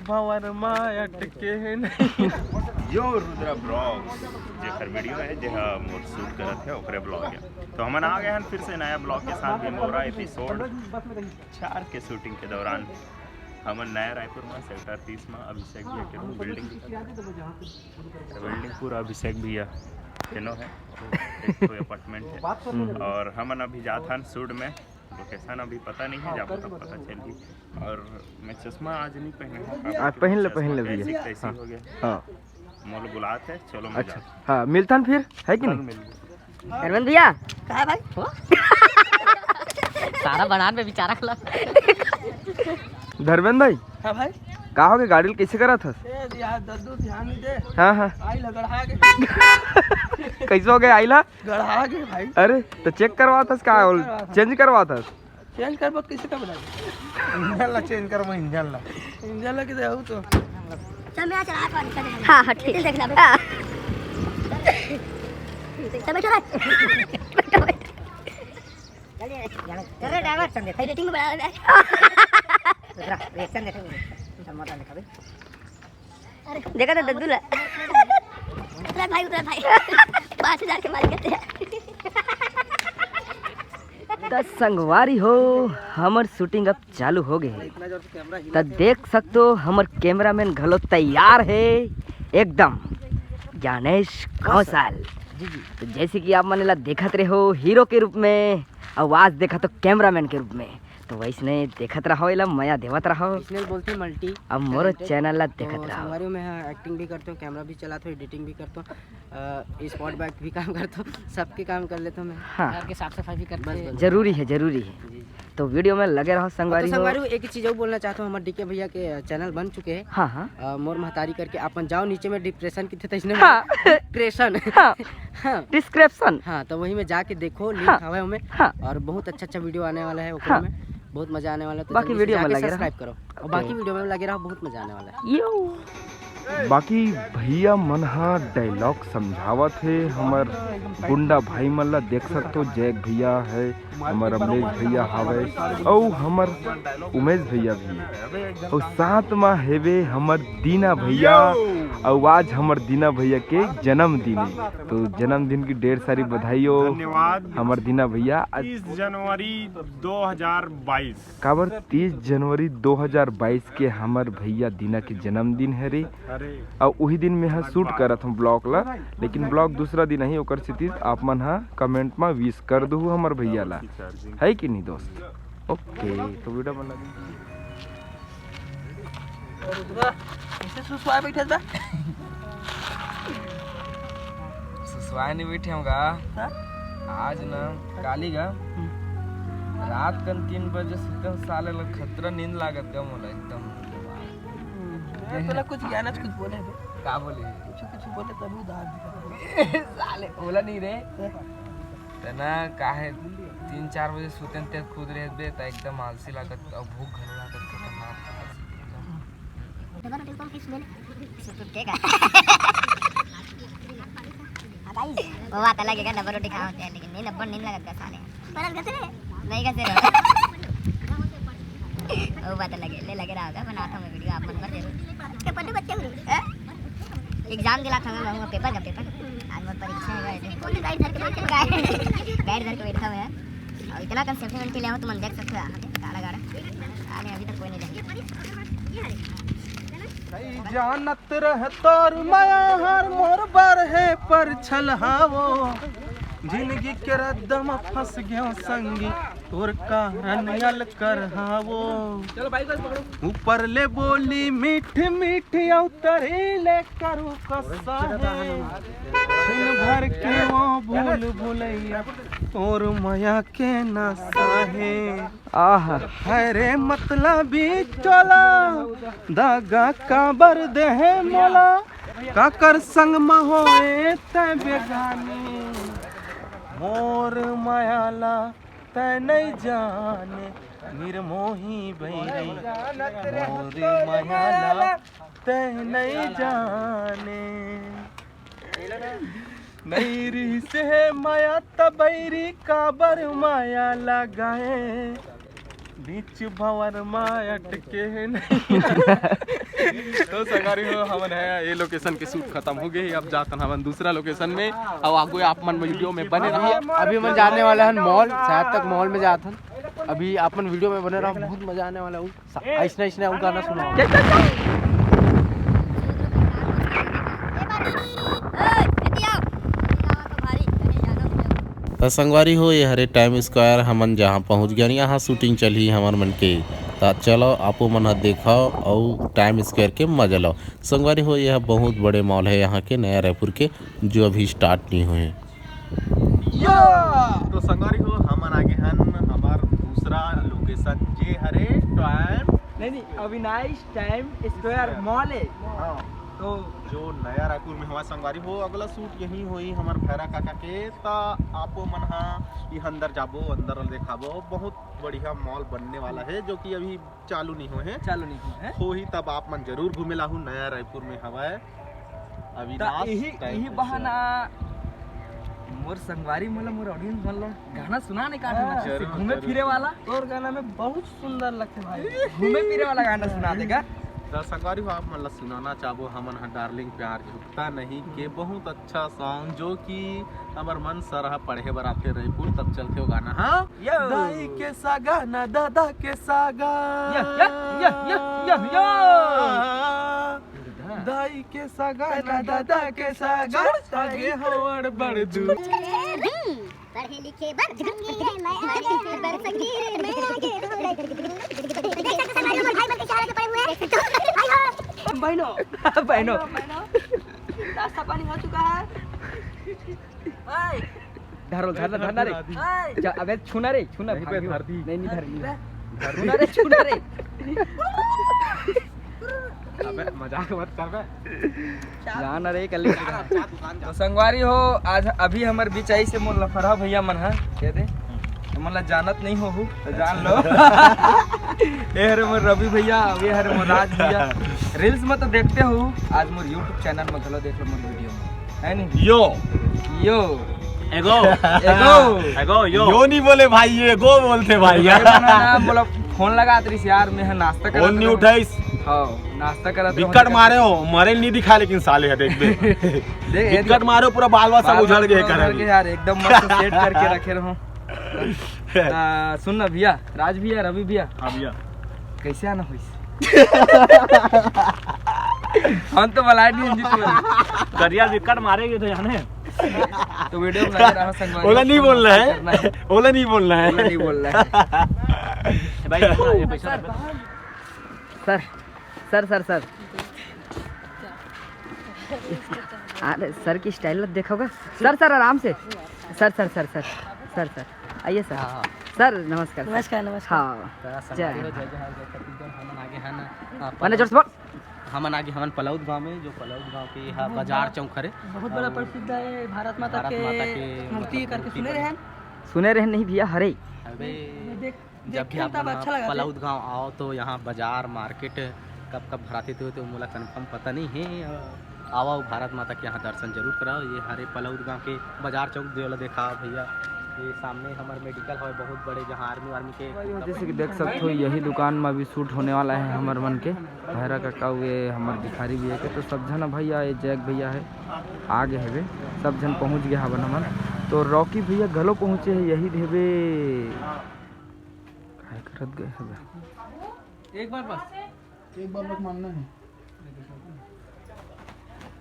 भंवर माया टिके नहीं। यो रुद्रा ब्लॉग जो हर वीडियो है जो मोर शूट करत है ओकरे ब्लॉग है। तो हमन आ गए हैं फिर से नया ब्लॉग के साथ भी मोरा एपिसोड 4 के शूटिंग के दौरान हमन नया रायपुर में सेक्टर 30 में अभिषेक भैया के रूम बिल्डिंग पूरा अभिषेक भैया केनो है एक तो अपार्टमेंट है और हमन अभी जात हन शूट में। लोकेशन अभी पता नहीं है, जाबो तब पता चलेगी। और मैं चश्मा आज नहीं पहने आज पहन ले भैया। हाँ हो गया। हाँ मोल बुलाते हैं, चलो अच्छा हाँ मिलता है फिर है कि नहीं अरविंद भैया कहाँ भाई सारा बनान में बेचारा खला। धर्मेंद्र भाई हाँ भाई का हो गए गाड़ी कैसे करा था? यार दद्दू ध्यान नहीं दे। हाँ हाँ आई गढ़ा के कैसे हो गए आइला? गढ़ा के भाई। अरे तो चेक करवा था का चेंज करवा था? चेंज कर कैसे का बना इंजन ला चेंज कर इंजन ला किधर हो तो चल मैं चला पानी कर दे। हाँ हाँ ठीक है देख ले चल बैठो चल ड्राइवर चल दे रेटिंग बढ़ा दे दूसरा रिएक्शन देखो मोटा दिखा बे। अरे देखा तो दद्दू ला उतर भाई 5000 के मालिक है। तो संगवारी हो हमर शूटिंग अब चालू हो गए तो देख सकते हो हमर कैमरामैन घलो तैयार है एकदम गणेश कौशल। तो जैसे कि आप मनेला देखत रहे हो हीरो के रूप में आवाज देखा तो कैमरामैन के रूप में, तो वैसने देखत रहो इला मया देवत रहो। इसने बोलते मल्टी अब मोर चैनल ला देखत रहो। संगवारी में एक्टिंग भी करता हूँ, कैमरा भी चलाता हूँ, एडिटिंग भी करता हूँ, स्पॉट बैक भी काम करता हूँ, सबके काम कर लेता हूँ मैं। हाँ घर के साफ सफाई भी करता हूँ। जरूरी है तो वीडियो में लगे रहो संगवारी। तो संगवारी एक ही चीज़ और बोलना चाहता हूँ, हमारे डीके भैया के चैनल बन चुके हैं। हाँ हाँ मोर महतारी करके अपन जाओ नीचे में डिप्रेशन की थे इसने हाँ डिप्रेशन हाँ हाँ डिस्क्रिप्शन हाँ तो वही में जाके देखो लिंक हाँ, हवा में। हाँ, और बहुत अच्छा वीडियो आने वाला है हाँ, में बहुत मजा आने वाला है। तो बाकी वीडियो में लगे रहो, सब्सक्राइब करो और बाकी वीडियो में लगे रहो, बहुत मजा आने वाला है। यो बाकी भैया मन हा डायलॉग समझावत है हमर गुंडा भाई मन ला देख सकते हो। जैक भैया है, हमर अमलेश भैया हवे और हमर उमेश भैया भी है और साथ में हेवे हमर दीना भैया। और आज हमर दीना भैया के जन्मदिन है तो जन्मदिन की ढेर सारी बधाई हो। धन्यवाद। हमर दीना भैया 30 जनवरी 2022 काबर 30 जनवरी 2022 के हमर भैया दीना के जन्मदिन है रे। और वही दिन में हाँ शूट करत हम ब्लॉग ला, लेकिन ब्लॉग दूसरा दिन ही ओकर स्थिति आप मन हाँ कमेंट में विश कर दू हमर भैया ला, है कि नहीं दोस्त? ओके तो वीडियो बना कैसे सुसवाए बैठे बा सुसवाए नहीं बैठे होगा आज ना काली गा रात कन 3 बजे सुतम साले ला खतरा नींद लागत गा मोला एकदम। तोला कुछ ज्ञान कुछ बोले बे का बोले कुछ बोले तब उधार दिखा साले बोला नहीं रे तना काहे 3-4 बजे सुतन ते खुद रह बे त एकदम आलसी लागत और भूख घन लागत डबल नोटिस कॉल किस में सुटेगा वो बात अलग है, डबल रोटी खाते हैं लेकिन नींद लगता साले बरस गए रे नहीं कैसे वो बात अलग है, ले लगे रहा होगा बनाता हूं मैं वीडियो आप मन पर जरूर के पढ़ने बच्चे हुए एग्जाम दिला था मैं पेपर आज मोर परीक्षा है कौन गाइड धर के बैठा हुआ है और इतना कंसेप्ट के लिए तो मन देख सकते हो काला गाड़ा साले अभी तक कोई नहीं जाने जानत रह तोर माया हर मोर बर है पर छलहावो जिंदगी के रद्दम फंस गयो संगी तोर कारण यल कर हावो। चलो भाई पकड़ो ऊपर ले बोली मीठ मीठ उतरे ले करू कसा है दिन भर के वो भूल भुलैया तोर माया के नशा है। आहा हरे मतलबी चोला दागा काबर दे है मोला काकर संग महोए तै बेगानी मोर मायाला तै नहीं जाने निर्मोही बैरी मोर मायाला तै नहीं जाने नैरी से माया तबैरी काबर माया लगाए बीच भंवर मायट के नहीं। तो संगारी हो हमन है ये लोकेशन के शूट खत्म हो गए, अब जातन हमन दूसरा लोकेशन में। अब आगो आप मन वीडियो में बने रहिए। अभी हम जाने वाले हैं मॉल, शायद तक मॉल में जाते हैं। अभी अपन वीडियो में बने रहो, बहुत मजा आने वाला है। ऐसने ऐसने वो गाना सुनाओ। तो संगवारी हो ये हरे टाइम स्क्वायर हमन जहाँ पहुँच गए, यहाँ शूटिंग चली हमार मन के। तो चलो आपो मन ह देखाओ और टाइम स्क्वायर के मजा लो। संगवारी हो यह बहुत बड़े मॉल है यहाँ के, नया रायपुर के, जो अभी स्टार्ट नहीं हुए। तो संगवारी हो हमन आगे हन हमार दूसरा लोकेशन जे हरे टाइम नहीं अविनाश टाइम स्क्वायर मॉल है। तो जो नया रायपुर में हमारा संगवारी हो अगला शूट यही हुई हमार भैरा काका के। ता आपो मन हा ये अंदर जाबो, अंदर देखाबो। बहुत बढ़िया मॉल बनने वाला है जो कि अभी चालू नहीं हुए हैं। चालू नहीं है हो ही तब आप मन जरूर घूमे लाहू नया रायपुर में हवा है अभी यही बहाना मोर संगवारी मतलब मोर ऑडियंस मतलब गाना सुना नहीं काटना जरूर, घूमे फिरे वाला। और गाना में बहुत सुंदर लगते भाई, घूमे फिरे वाला गाना सुना देगा। तो संगवारी हो आप मतलब सुनाना चाहो हमन हा डार्लिंग प्यार झुकता नहीं के बहुत अच्छा सॉन्ग जो कि हमार मन सरह पढ़े बर आते रायपुर तब चलते हो गाना। हाँ दाई के सागा ना दादा के सागा दाई के सागा ना दादा के सागा सागे हवड़ बड़ दू पढ़े लिखे बर मैं आगे बर फकीर मैं आगे हमारे भाई बन के चारा के पड़े हुए हैं। बहनों बहनों नाश्ता पानी हो चुका है। धरो धरना रे। अबे छूना रे, छूना नहीं धर छूना रे। अबे मजाक मत कर बे। जाना रे कल। तो संगवारी हो आज अभी हमारे बीच आई से मोर लफड़ा भैया मन है कह दे मतलब जानत नहीं हो तो जान लो। ये हरे मोर रवि भैया, ये हरे मोर राज भैया। रील्स में तो देखते हो, आज मोर यूट्यूब चैनल में चलो देख लो मोर वीडियो में है नहीं। यो एगो यो नहीं बोले भाई, ये गो बोलते भाई। बोला फोन लगा तरीस यार मैं नाश्ता कर नहीं उठाइस। हाँ नाश्ता करा विकट मारे हो, मरे नहीं दिखा लेकिन साले है देख बे। विकट मारो पूरा बालवा सब उजड़ गए कर यार, एकदम मस्त सेट करके रखे रहो। सुन ना भैया, राज भैया, रवि भैया। हाँ भैया कैसे आना हुई हम तो बलाट नहीं करिया विकट मारेंगे तो जाने। तो वीडियो में लगा रहा संगवारी। ओला नहीं बोलना है, ओला नहीं बोलना है, नहीं बोलना है भाई। ये पैसा सर सर सर अरे सर की स्टाइल देखोगे। सर आराम से। सर आइए सर। सर नमस्कार। हाँ मैंने जोर से बोल। हमन आगे हमन पलौद गांव में, जो पलौद गांव के यहाँ बाजार चौक हरे बहुत बड़ा प्रसिद्ध है भारत माता के मूर्ति करके सुने रहे नहीं भैया हरे। अबे जब भी आप पलौद गांव आओ तो यहाँ बाजार मार्केट कब भराते थे तो मोला कन्फर्म पता नहीं है। आओ भारत माता के यहाँ दर्शन जरूर कराओ। ये हरे पलौद गांव के बाजार चौक जो देखा भैया, ये सामने हमारे मेडिकल है बहुत बड़े, जहाँ आर्मी के जैसे कि देख सकते हो यही दुकान में अभी शूट होने वाला है हमार मन के। भैरा काका हुए हमार भिखारी भी है के, तो सब जन भैया ये जैक भैया है आगे है, सब जन पहुँच गया हवन हमन। तो रॉकी भैया गलो पहुँचे है यही देवे करत गए है। एक बार बस मानना है।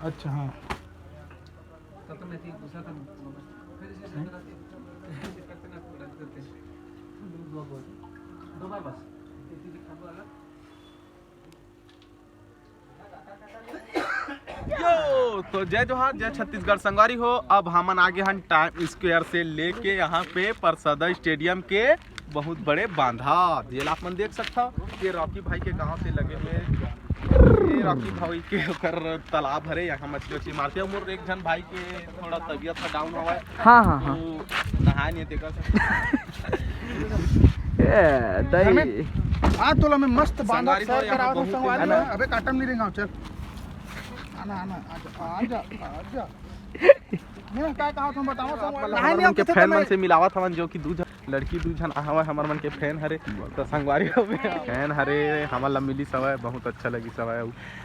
अच्छा हाँ तो जय जोहार, जय छत्तीसगढ़। संगवारी हो अब हमन आगे हन टाइम स्क्वायर से लेके यहाँ पे परसदा स्टेडियम के बहुत बड़े बांधा जेल आप मन देख सकता हो। ये रॉकी भाई के गांव से लगे हुए, ये रॉकी भाई के ओकर तालाब हरे, यहाँ मछली उछली मारते हैं। मोर एक जन भाई के थोड़ा तबीयत का डाउन हुआ है। हाँ तो नहाए नहीं थे दही आज तोला में मस्त बांधा संगवारी सर यहाँ कराओ बहुत संगवारी है। अबे काटम नहीं रहेगा। चल आना आजा मैं क्या कहा तुम बताओ संगवारी के फैन मन से मिलावा था जो कि दूध लड़की दू झन हवे हमर मन के फैन हरे तो संगवारी हो फैन हरे हमन ला मिली सवय बहुत अच्छा लगी सवय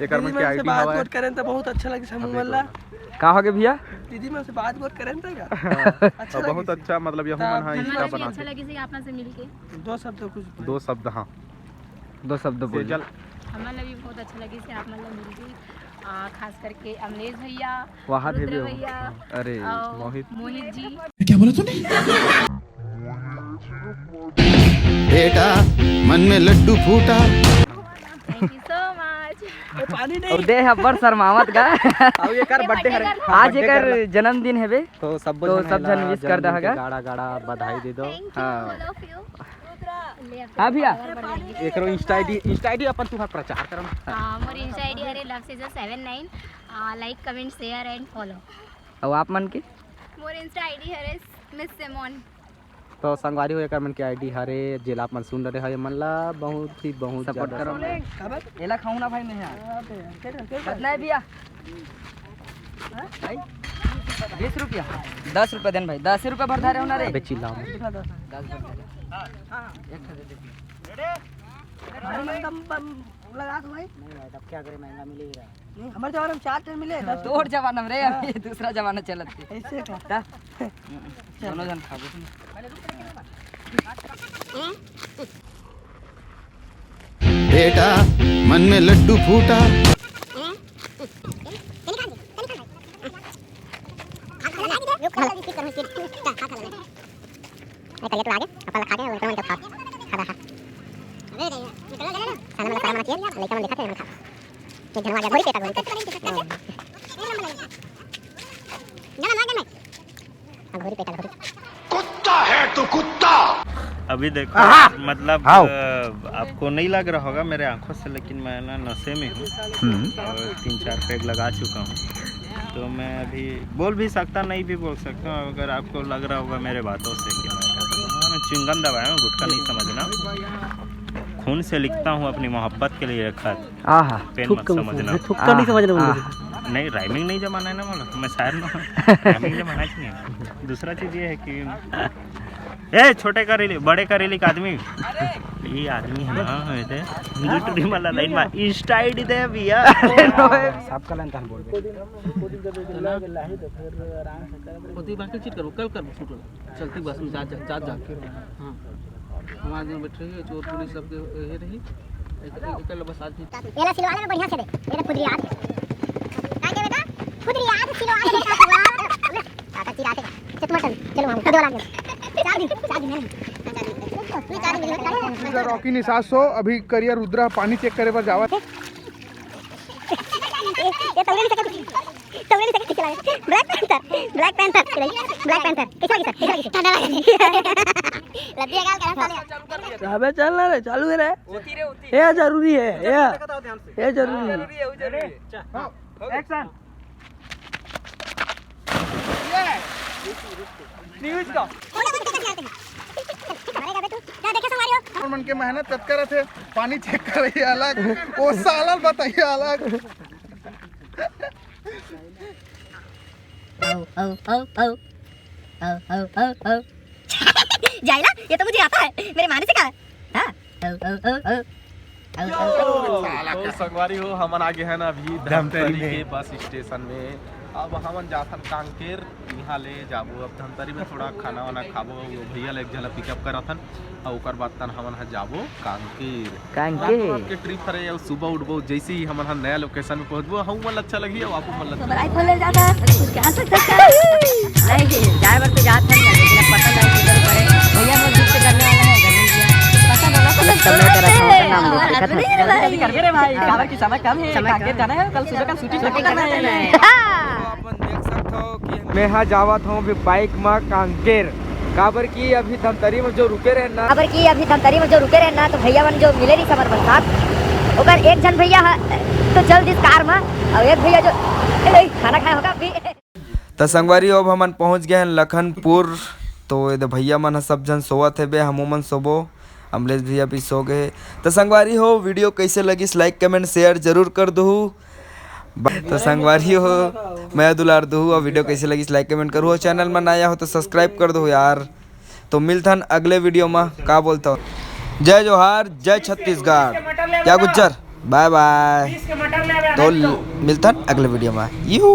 एकर मन के आईडी हवे बात करें तो बहुत अच्छा लगी समूह ला का हो गए भैया दीदी में से बात करें तो क्या अच्छा बहुत अच्छा मतलब यहू मन है इंस्टा बना अच्छा लगी से आपन से मिलके दो शब्द हां दो शब्द बोल हमारा भी बहुत अच्छा लगी से आप मतलब मिलके खास करके अमलेश भैया वहां थे रुद्र भैया अरे मोहित जी क्या बोला तूने बेटा मन में लड्डू फूटा थैंक यू सो मच और दे हब्बर शर्मावत गा अब एकर बर्थडे हरे आज एकर जन्मदिन हेबे तो सब जन विश कर दहगा गाड़ा गाड़ा बधाई दे दो हां भैया एकरो इंस्टा आईडी अपन तुम्हार प्रचार करम मोर इंस्टा आईडी हरे लक्ष्य79 like comment share and follow और आप मन के मोर इंस्टा आईडी हरे मिस सिमोन तो संगवारी हो एकर मन के आईडी हरे जेला अपन सुन रहे है मन ला बहुत ही बहुत सपोर्ट करो एला खाऊ ना भाई नहीं कितना है भैया 20 रुपया 10 रुपया देन भाई 10 रुपया भर धारे होना रे अबे चिल्लाओ लगा दो भाई अब क्या करे महंगा मिलेगा नहीं हमारे जमाने में 4 टन मिले तोड़ जमाना में रे अभी दूसरा जमाना चलत है ऐसे का दोनों जन खाबो बेटा मन में लड्डू फूटा कुत्ता है तो कुत्ता। अभी देखो मतलब आपको नहीं लग रहा होगा मेरे आंखों से, लेकिन मैं ना नशे में हूँ और 3-4 पैग लगा चुका हूँ, तो मैं अभी बोल भी सकता नहीं भी बोल सकता हूँ। अगर आपको लग रहा होगा मेरे बातों से कि मैं च्युइंगम दबाया हूँ, गुटखा नहीं समझना, खून से लिखता हूँ अपनी मोहब्बत के लिए खत, पेन मत समझना। नहीं समझना नहीं, राइमिंग नहीं जमाना है ना, बोलो मैं शायर ना राइमिंग जमाना चाहिए। दूसरा चीज़ ये है कि ए छोटे करेली बड़े करेली का आदमी, ये आदमी है ना ऐसे लिटरी वाला लाइन में इंस्टा आईडी दे भैया सबका लाइन कहां बोल बे होती बाकी चीज करो, कल कर शूट चलती बस में जा हां हमारे दिन बैठ रही है, चोर पुलिस सब ये रही कल बस आज एला सिलवाने में बढ़िया से दे मेरा खुद याद का के बेटा खुद याद सिलवाने में काका चिराते का टमाटर चलो हम खुद वाला रॉकी निसास सो अभी करियर रुद्रा पानी चेक करे पर जावा ये तवले नहीं सकते चला ब्लैक पैंथर कैसा लगी सर लद्दिया गाल करा साले अबे चल ना रे चालू है रे ये जरूरी है ये जरूरी है एक्शन न्यूज़ का मन के मेहनत कत करे थे, पानी चेक कर रही है अलग, वो साला बताइए अलग। जाइला ये तो मुझे आता है, मेरे माने से कहा तो संगवारी हो हमन आगे है ना अभी धमतरी के बस स्टेशन में। अब हमन जाथन कांकेर, यहाँ ले जाबो। अब धमतरी में थोड़ा खाना वाना खाबो, वो भैया ले एक झलक पिकअप करथन और ओकर बाद तन हमन ह जाबो कांकेर। के ट्रिप करे और सुबह उठबो, जैसे ही हमन ह नया लोकेशन में पहुंचबो, हम मन अच्छा लगी और आपको मन अच्छा आई खोले जाता उसके हाथ तक नहीं जाए बर तो जात है लेकिन पता नहीं किधर पड़े भैया मैं जिस से करने वाला है पता ना सब मैं तेरा नाम देख कर रे भाई काबर की समय कम है, कांकेर जाना है, कल सुबह का शूटिंग करना है। अपन देख सकते हो कि मैं यहाँ जावत हूँ अभी बाइक में कांकेर, काबर की अभी धमतरी में जो रुके रहे ना तो भैया मन जो मिले नहीं समर बरसात ओकर एक जन भैया तो चल दिस कार में और एक भैया जो खाना खाया होगा अभी। तो संगवारी अब हमन पहुँच गए हैं लखनपुर, तो ये भैया मन सब जन सोवत है बे, हमू मन सोबो, अमलेश भैया भी सो गए। तो संगवारी हो वीडियो कैसे लगी लाइक कमेंट शेयर जरूर कर दो। तो संगवारी हो मैं दुलार दो, और वीडियो कैसे लगी लाइक कमेंट करो, चैनल में नया हो तो सब्सक्राइब कर दो यार। तो मिलथन अगले वीडियो में। का बोलता हूँ, जय जोहार, जय छत्तीसगढ़, क्या गुज्जर, बाय बाय। तो मिलथन अगले वीडियो में। यू।